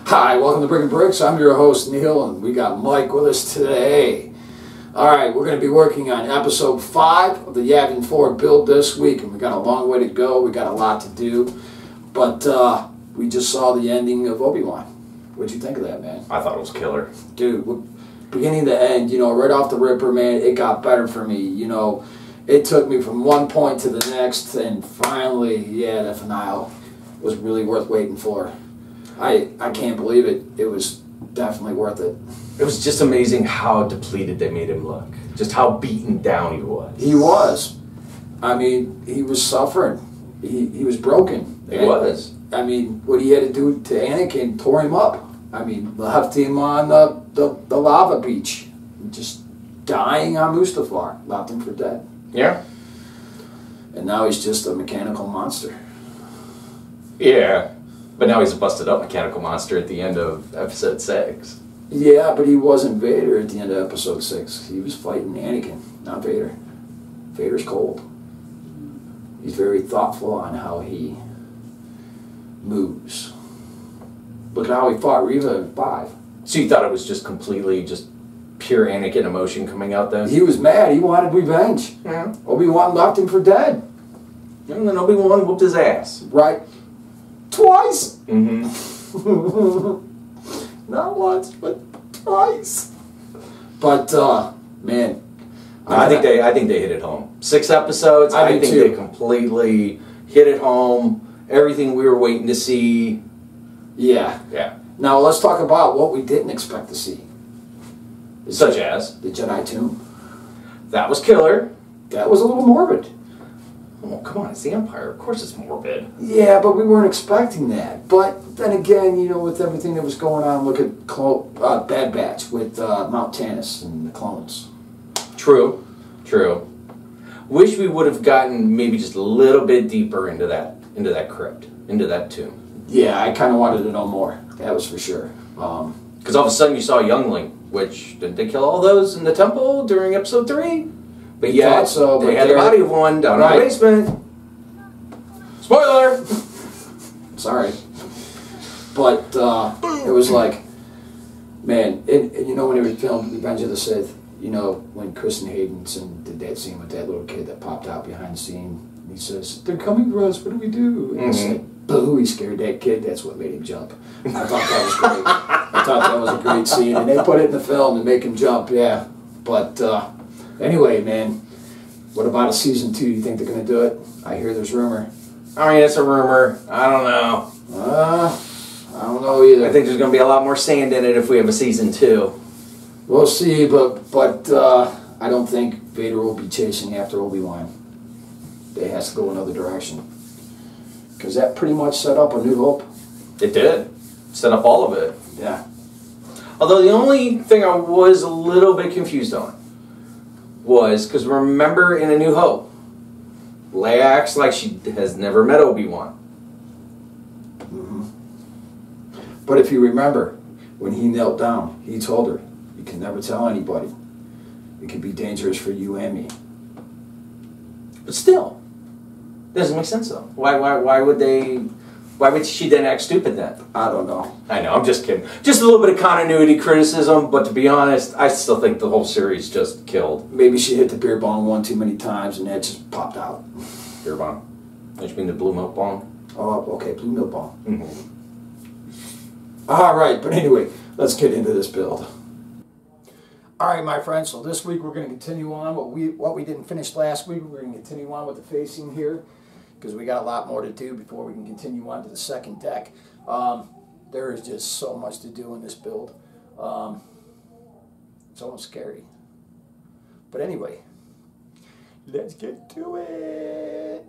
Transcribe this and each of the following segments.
Hi, welcome to Brick and Bricks. I'm your host, Neil, and we got Mike with us today. Alright, we're going to be working on episode 5 of the Yavin 4 build this week, and we got a long way to go. We got a lot to do, but we just saw the ending of Obi-Wan. What'd you think of that, man? I thought it was killer. Dude, beginning to end, right off the ripper, man, it got better for me. It took me from one point to the next, and finally, yeah, the finale was really worth waiting for. I can't believe it. It was definitely worth it. It was just amazing how depleted they made him look. Just how beaten down he was. He was. I mean, he was suffering. He was broken. He was. I mean, what he had to do to Anakin tore him up. I mean, left him on the lava beach, just dying on Mustafar. Left him for dead. Yeah. And now he's just a mechanical monster. Yeah. But now he's a busted up mechanical monster at the end of episode 6. Yeah, but he wasn't Vader at the end of episode 6. He was fighting Anakin, not Vader. Vader's cold. He's very thoughtful on how he moves. Look at how he fought Reva in 5. So you thought it was just completely just pure Anakin emotion coming out then? He was mad. He wanted revenge. Yeah. Obi-Wan left him for dead. And then Obi-Wan whooped his ass. Right. Twice. Mm-hmm. Not once, but twice. But man, I think they hit it home. 6 episodes. I think they completely hit it home. Everything we were waiting to see. Yeah. Yeah. Now let's talk about what we didn't expect to see. Such as the Jedi tomb. That was killer. That was a little morbid. Oh, come on, it's the Empire. Of course it's morbid. Yeah, but we weren't expecting that. But then again, with everything that was going on, look at Bad Batch with Mount Tannis and the clones. True. Wish we would have gotten maybe just a little bit deeper into that crypt, into that tomb. Yeah, I kind of wanted to know more. That was for sure. Because all of a sudden you saw a youngling, which, didn't they kill all those in the temple during episode 3? But yeah, so, they had the body of one down in the basement. Spoiler! Sorry. But it was like, man, when it was filmed Revenge of the Sith, when Kristen Haydenson did that scene with that little kid that popped out behind the scene, and he says, "They're coming for us, what do we do?" And it's like, boo, he scared that kid, that's what made him jump. I thought that was great. I thought that was a great scene, and they put it in the film to make him jump, yeah. But anyway, man, what about a season 2? You think they're going to do it? I hear there's rumor. I mean, it's a rumor. I don't know. I don't know either. I think there's going to be a lot more sand in it if we have a season 2. We'll see, but I don't think Vader will be chasing after Obi-Wan. They has to go another direction. Because that pretty much set up A New Hope. It did. Set up all of it. Yeah. Although the only thing I was a little bit confused on was, because remember in A New Hope, Leia acts like she has never met Obi-Wan. Mm-hmm. But if you remember, when he knelt down, he told her, "You can never tell anybody. It can be dangerous for you and me." But still, doesn't make sense though. Why would she then act stupid then? I don't know. I know, I'm just kidding. Just a little bit of continuity criticism, but to be honest, I still think the whole series just killed. Maybe she hit the beer bong one too many times and that just popped out. Beer bong? Don't you mean the blue milk bong? Oh, okay, blue milk bong. Mm-hmm. All right, but anyway, let's get into this build. All right, my friends, so this week we're going to continue on what we didn't finish last week. We're going to continue on with the facing here because we got a lot more to do before we can continue on to the second deck. There is just so much to do in this build. It's almost scary. But anyway, let's get to it.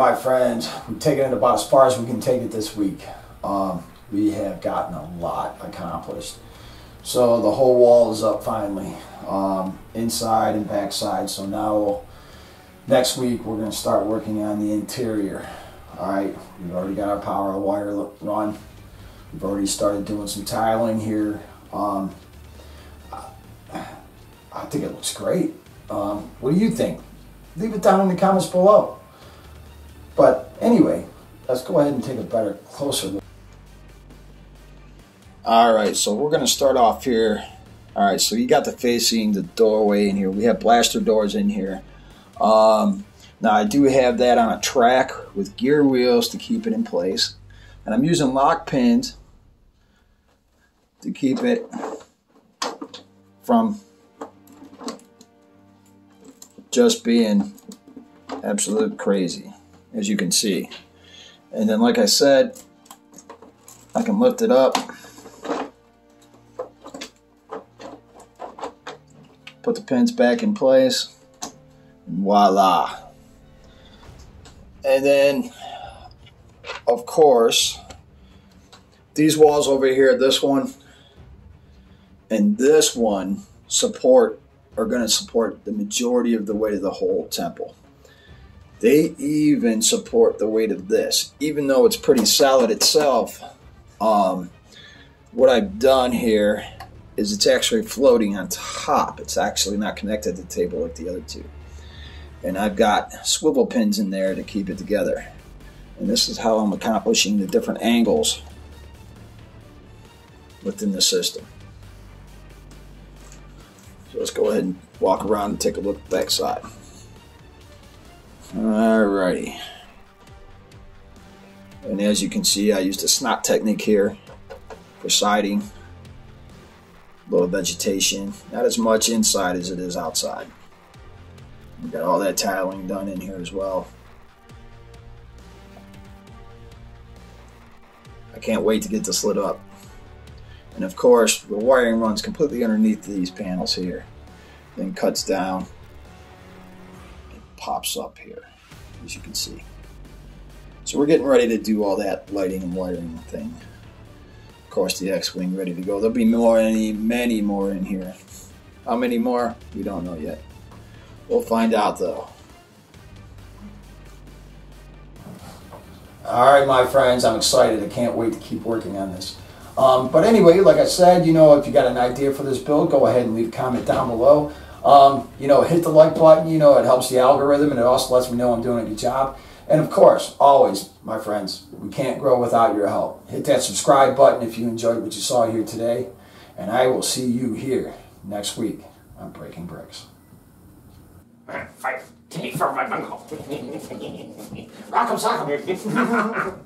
my friends, we've taken it about as far as we can take it this week. We have gotten a lot accomplished. So the whole wall is up finally, inside and backside. So now next week we're going to start working on the interior. All right, we've already got our power wire run. We've already started doing some tiling here. I think it looks great. What do you think? Leave it down in the comments below. But anyway, let's go ahead and take a closer look. All right, so we're going to start off here. All right, so you got the facing, the doorway in here. We have blaster doors in here. Now I do have that on a track with gear wheels to keep it in place. And I'm using lock pins to keep it from just being absolute crazy, as you can see. And then, like I said, I can lift it up, put the pins back in place, and voila. And then, of course, these walls over here, this one and this one are going to support the majority of the weight of the whole temple. They even support the weight of this, even though it's pretty solid itself. What I've done here is it's actually floating on top. It's actually not connected to the table like the other two. And I've got swivel pins in there to keep it together. And this is how I'm accomplishing the different angles within the system. So let's go ahead and walk around and take a look at the back side. Alrighty. And as you can see, I used a snot technique here for siding. A little vegetation. Not as much inside as it is outside. We got all that tiling done in here as well. I can't wait to get this lit up. And of course, the wiring runs completely underneath these panels here. Then cuts down. It pops up here, as you can see. So we're getting ready to do all that lighting and wiring thing. Of course, the X-Wing ready to go. There'll be many more in here. How many more? We don't know yet. We'll find out though. Alright, my friends, I'm excited. I can't wait to keep working on this. But anyway, like I said, you know, if you got an idea for this build, go ahead and leave a comment down below. You know, hit the like button. You know, it helps the algorithm and it also lets me know I'm doing a good job. And of course, always, my friends, we can't grow without your help. Hit that subscribe button if you enjoyed what you saw here today. And I will see you here next week on Breaking Bricks. 5, 10 for my bungle. Rock'em sock'em.